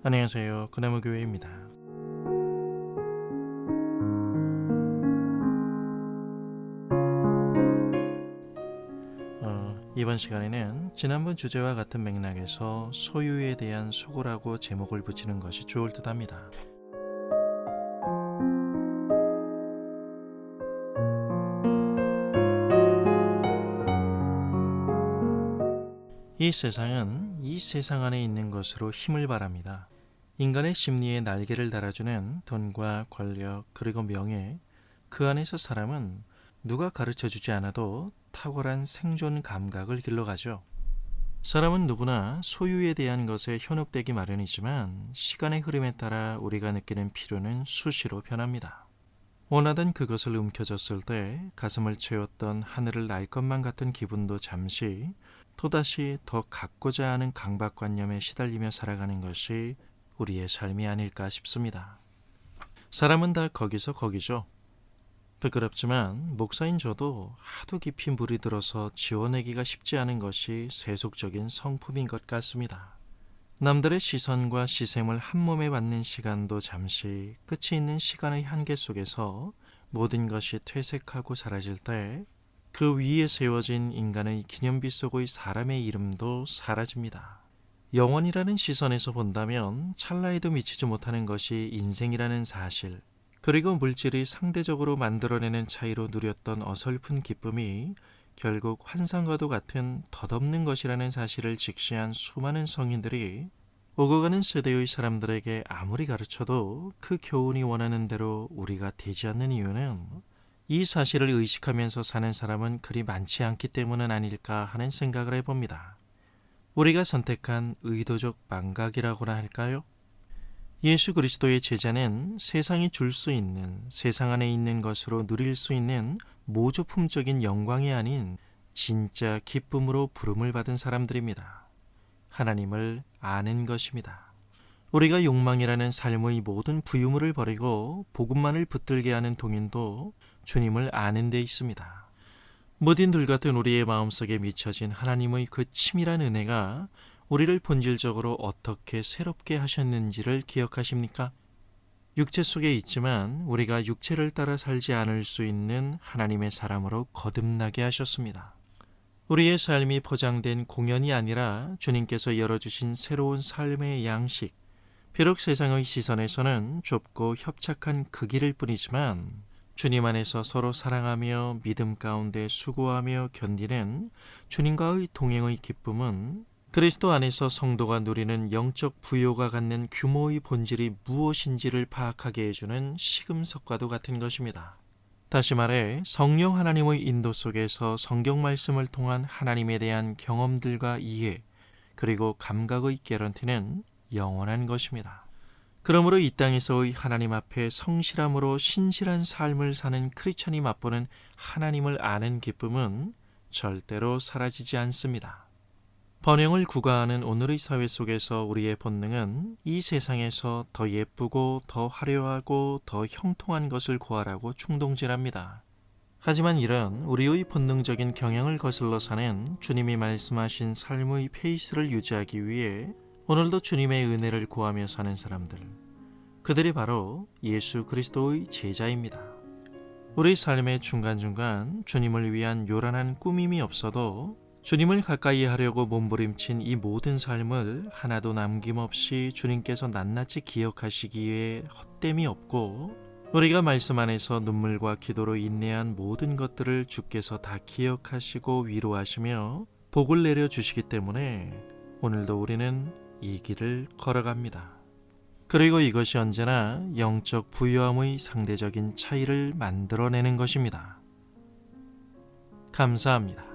안녕하세요. 그나무교회입니다. 이번 시간에는 지난번 주제와 같은 맥락에서 소유에 대한 수고라고 제목을 붙이는 것이 좋을 듯 합니다. 이 세상은 이 세상 안에 있는 것으로 힘을 발합니다. 인간의 심리에 날개를 달아주는 돈과 권력 그리고 명예, 그 안에서 사람은 누가 가르쳐주지 않아도 탁월한 생존 감각을 길러가죠. 사람은 누구나 소유에 대한 것에 현혹되기 마련이지만 시간의 흐름에 따라 우리가 느끼는 필요는 수시로 변합니다. 원하던 그것을 움켜졌을 때 가슴을 채웠던 하늘을 날 것만 같은 기분도 잠시 또다시 더 갖고자 하는 강박관념에 시달리며 살아가는 것이 우리의 삶이 아닐까 싶습니다. 사람은 다 거기서 거기죠. 부끄럽지만 목사인 저도 하도 깊이 물이 들어서 지워내기가 쉽지 않은 것이 세속적인 성품인 것 같습니다. 남들의 시선과 시샘을 한 몸에 받는 시간도 잠시 끝이 있는 시간의 한계 속에서 모든 것이 퇴색하고 사라질 때 그 위에 세워진 인간의 기념비 속의 사람의 이름도 사라집니다. 영원이라는 시선에서 본다면 찰나에도 미치지 못하는 것이 인생이라는 사실, 그리고 물질이 상대적으로 만들어내는 차이로 누렸던 어설픈 기쁨이 결국 환상과도 같은 덧없는 것이라는 사실을 직시한 수많은 성인들이 오고 가는 세대의 사람들에게 아무리 가르쳐도 그 교훈이 원하는 대로 우리가 되지 않는 이유는 이 사실을 의식하면서 사는 사람은 그리 많지 않기 때문은 아닐까 하는 생각을 해봅니다. 우리가 선택한 의도적 망각이라고나 할까요? 예수 그리스도의 제자는 세상이 줄 수 있는, 세상 안에 있는 것으로 누릴 수 있는 모조품적인 영광이 아닌 진짜 기쁨으로 부름을 받은 사람들입니다. 하나님을 아는 것입니다. 우리가 욕망이라는 삶의 모든 부유물을 버리고 복음만을 붙들게 하는 동인도 주님을 아는 데 있습니다. 무딘 둘 같은 우리의 마음속에 미쳐진 하나님의 그 치밀한 은혜가 우리를 본질적으로 어떻게 새롭게 하셨는지를 기억하십니까? 육체 속에 있지만 우리가 육체를 따라 살지 않을 수 있는 하나님의 사람으로 거듭나게 하셨습니다. 우리의 삶이 포장된 공연이 아니라 주님께서 열어주신 새로운 삶의 양식, 비록 세상의 시선에서는 좁고 협착한 그 길일 뿐이지만 주님 안에서 서로 사랑하며 믿음 가운데 수고하며 견디는 주님과의 동행의 기쁨은 그리스도 안에서 성도가 누리는 영적 부요가 갖는 규모의 본질이 무엇인지를 파악하게 해주는 시금석과도 같은 것입니다. 다시 말해 성령 하나님의 인도 속에서 성경 말씀을 통한 하나님에 대한 경험들과 이해 그리고 감각의 개런티는 영원한 것입니다. 그러므로 이 땅에서의 하나님 앞에 성실함으로 신실한 삶을 사는 크리스천이 맛보는 하나님을 아는 기쁨은 절대로 사라지지 않습니다. 번영을 구가하는 오늘의 사회 속에서 우리의 본능은 이 세상에서 더 예쁘고 더 화려하고 더 형통한 것을 구하라고 충동질합니다. 하지만 이런 우리의 본능적인 경향을 거슬러 사는 주님이 말씀하신 삶의 페이스를 유지하기 위해 오늘도 주님의 은혜를 구하며 사는 사람들, 그들이 바로 예수 그리스도의 제자입니다. 우리 삶의 중간중간 주님을 위한 요란한 꾸밈이 없어도 주님을 가까이 하려고 몸부림친 이 모든 삶을 하나도 남김없이 주님께서 낱낱이 기억하시기에 헛됨이 없고 우리가 말씀 안에서 눈물과 기도로 인내한 모든 것들을 주께서 다 기억하시고 위로하시며 복을 내려주시기 때문에 오늘도 우리는 이 길을 걸어갑니다. 그리고 이것이 언제나 영적 부유함의 상대적인 차이를 만들어내는 것입니다. 감사합니다.